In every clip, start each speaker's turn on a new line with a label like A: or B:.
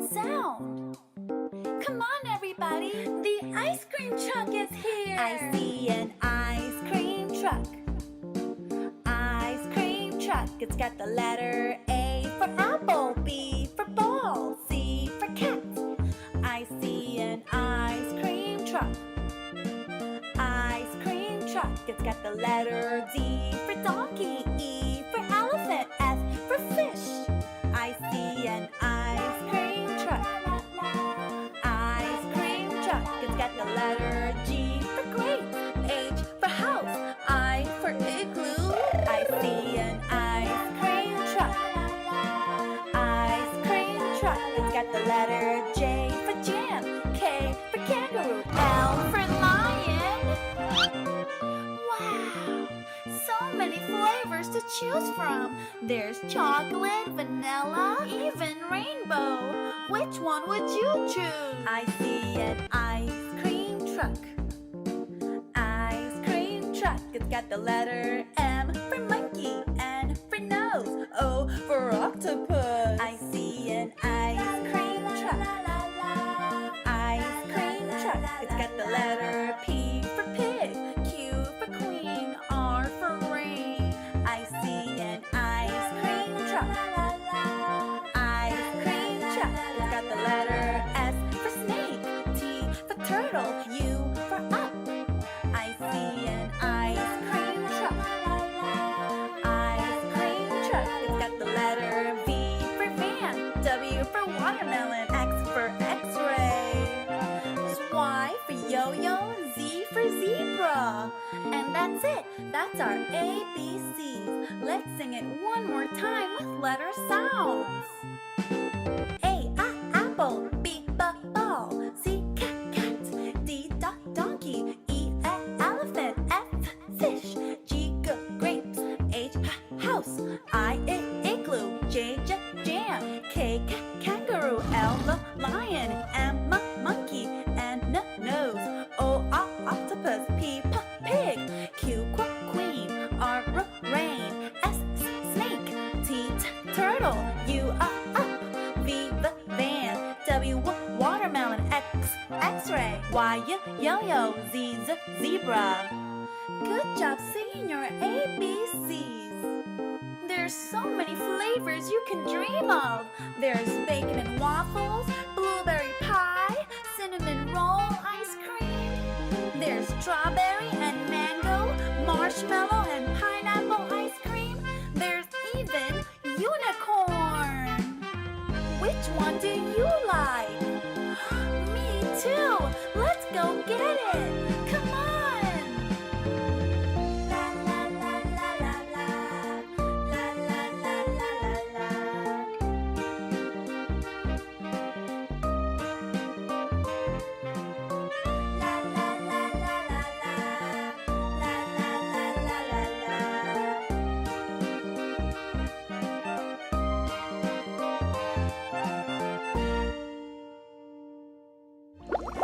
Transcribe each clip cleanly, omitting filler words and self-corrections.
A: sound. Come on, everybody. The ice cream truck is here. I see an ice cream truck. Ice cream truck. It's got the letter A for apple, B for ball, C for cat. I see an ice cream truck. Ice cream truck. It's got the letter D for donkey, E for elephant, F for fish. I see an ice cream truck. Ice cream truck. It's got the letter G for grape, H for house, I for igloo. I see an ice cream truck. Ice cream truck. It's got the letter J for jam, K for kangaroo, L for lion. Wow! So many flavors to choose from. There's chocolate, vanilla, even rainbow. Which one would you choose? I see an ice cream truck. Ice cream truck. It's got the letter M for monkey, N for nose, O for octopus. I see an ice cream truck. Ice cream truck. It's got the letter P for pig, Q for queen, R for rain. I see an ice cream truck. Ice cream truck. It's got the letter S for snake, T for turtle, U for up. I see an ice cream truck. Ice cream truck. It's got the letter V for van, W for watermelon, X for x-ray, Y for yo-yo, Z for zebra. And that's it. That's our ABCs. Let's sing it one more time with letter sounds. A, apple, B, ball, C, cat, D, donkey, E, elephant, F, fish, G, grapes, H, house, I, igloo, J, jam, K, kangaroo, L, lion, M, monkey, N, nose, O, octopus, P, pig, Q, queen, R, rain, S, snake, T, turtle, U, up, V, van, W, watermelon, X, x-ray, Y, yo-yo, Z, zebra. Good job singing your ABCs. There's so many flavors you can dream of. There's bacon and waffles, blueberry pie, cinnamon roll ice cream. There's strawberry and mango, marshmallow and pineapple ice cream. There's even unicorn. Which one do you like? Me too. Let's go get it. Come on. La la la la la la. La la la la la la. La la la la la la. La la la la la la.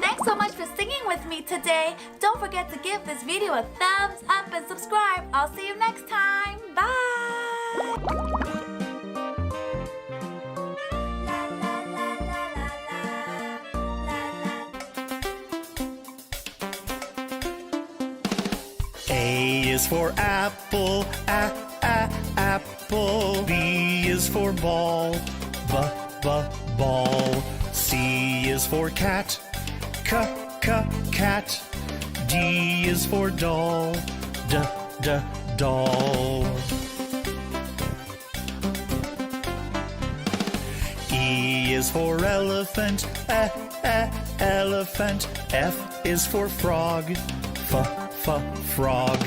A: Thanks so much for singing with me today. Don't forget to give this video a thumbs up and subscribe. I'll see you next time. Bye! La la la la la la. La la.
B: A is for apple, apple. B is for ball, ball. C is for cat, cat. D is for doll, doll. E is for elephant, elephant. F is for frog, frog.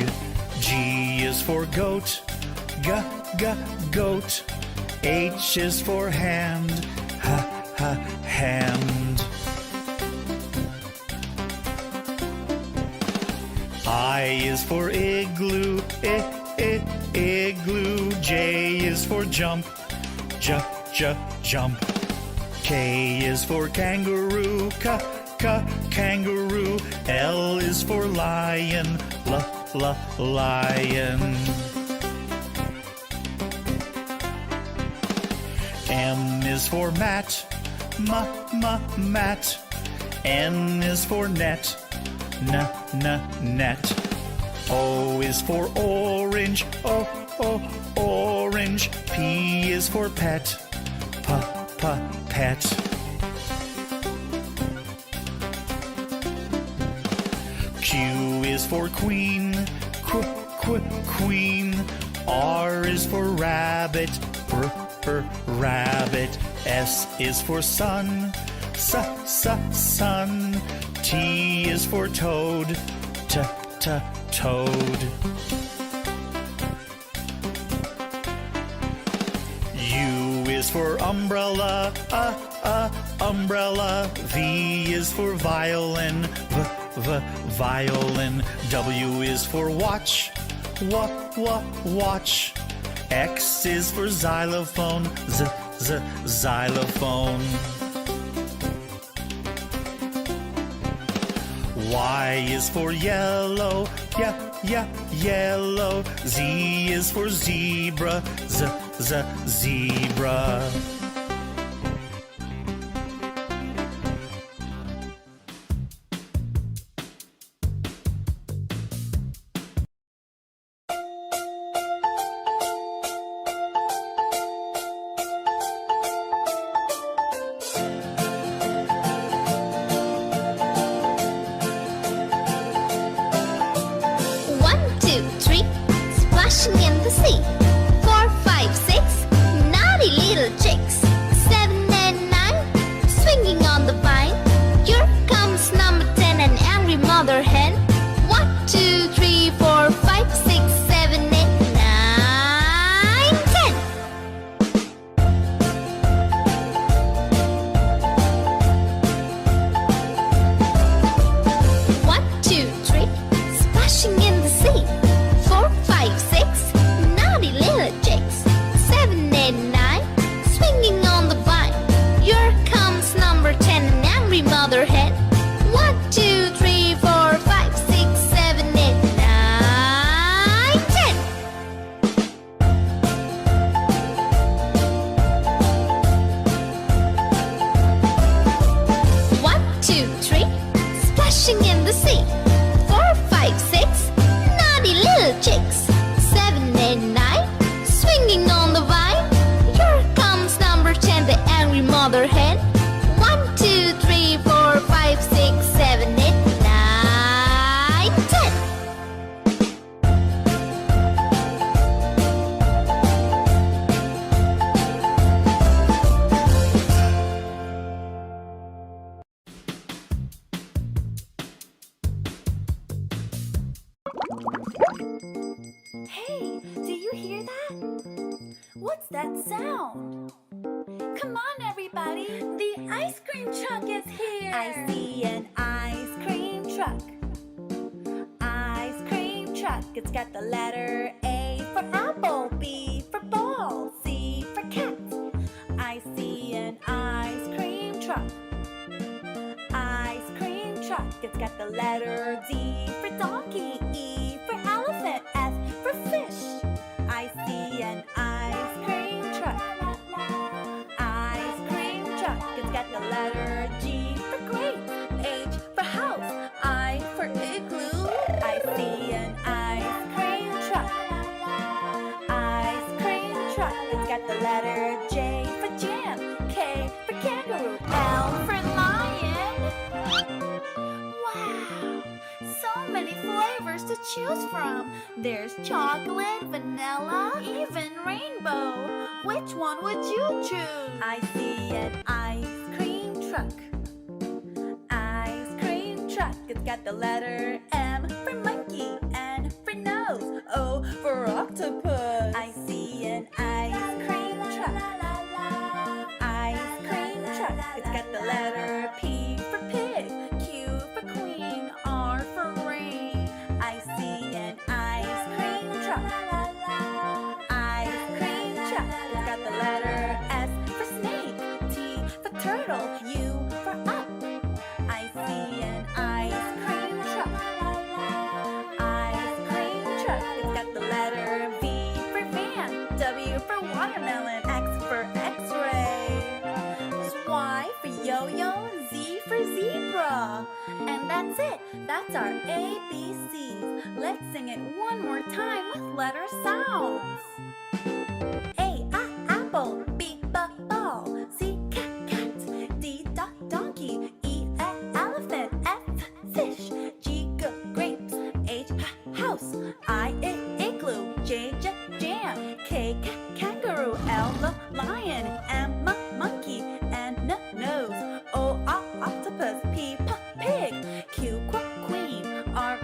B: G is for goat, goat. H is for hand, hand. I is for igloo, igloo. J is for jump, jump. K is for kangaroo, kangaroo. L is for lion, lion. M is for mat, mat. N is for net. Net. O is for orange. Orange. P is for pet. Pet. Q is for queen. Queen. R is for rabbit. Rabbit. S is for sun. Sun. T is for toad. Toad. U is for umbrella. Umbrella. V is for violin. Violin. W is for watch. Watch. X is for xylophone. Xylophone. Y is for yellow. Yellow. Z is for zebra. Zebra.
C: Splashing in the sea. 4, 5, 6, naughty little chicks. 7 and 9, swinging on the vine. Here comes number 10, an angry mother hen. 1, 2, 3, 4, 5, 6, 7, 8, 9, 10. 1, 2, 3, splashing in the sea. 4, 5, 6, naughty little chicks. 7 and 9, swinging on the vine. Here comes number 10, an angry mother hen. 1, 2, 3, 4, 5, 6, 7, 8, 9, 10. 1, 2, 3, splashing in the sea. 4, 5, 6, naughty little chicks. 7 and 9, swinging on the vine. Here comes number 10, the angry mother hen. 1, 2, 3, 4, 5, 6, 7, 8, 9, 10.
A: 'Hey, do you hear that? What's that sound? Come on, everybody! The ice cream truck is here! I see an ice cream truck. Ice cream truck. It's got the letter A for apple, B for ball, C for cat. I see an ice cream truck. Ice cream truck. It's got the letter D for donkey, E for elephant, F for fish. I see an ice cream truck. Ice cream truck. It's got the letter G for grape, H for house, I for igloo. I see an ice cream truck. Ice cream truck. It's got the letter J for jam, K for kangaroo, L for lion. Wow! So many flavors to choose from. There's chocolate, vanilla, even rainbow. Which one would you choose? I see an ice cream truck. Ice cream truck. It's got the letter M for monkey, N for nose, O for octopus. I see an ice cream truck. Ice cream truck. It's got the letter P for pig, Q for queen, R for rain. I see an ice cream truck. Ice cream truck. It's got the letter S for snake, T for turtle, U for up. I see an ice cream truck. Ice cream truck. It's got the letter V for van, W for watermelon, X for x-ray, Y for paw. And that's it. That's our ABCs. Let's sing it one more time with letter sounds. A, apple. B, ball. C, cat. D, donkey. E, elephant. F, fish. G, grapes. H, house. I, igloo. J, jam. K, kangaroo. L, lion. M, monkey. N, nose. O, octopus. P, pig. Q, queen. R,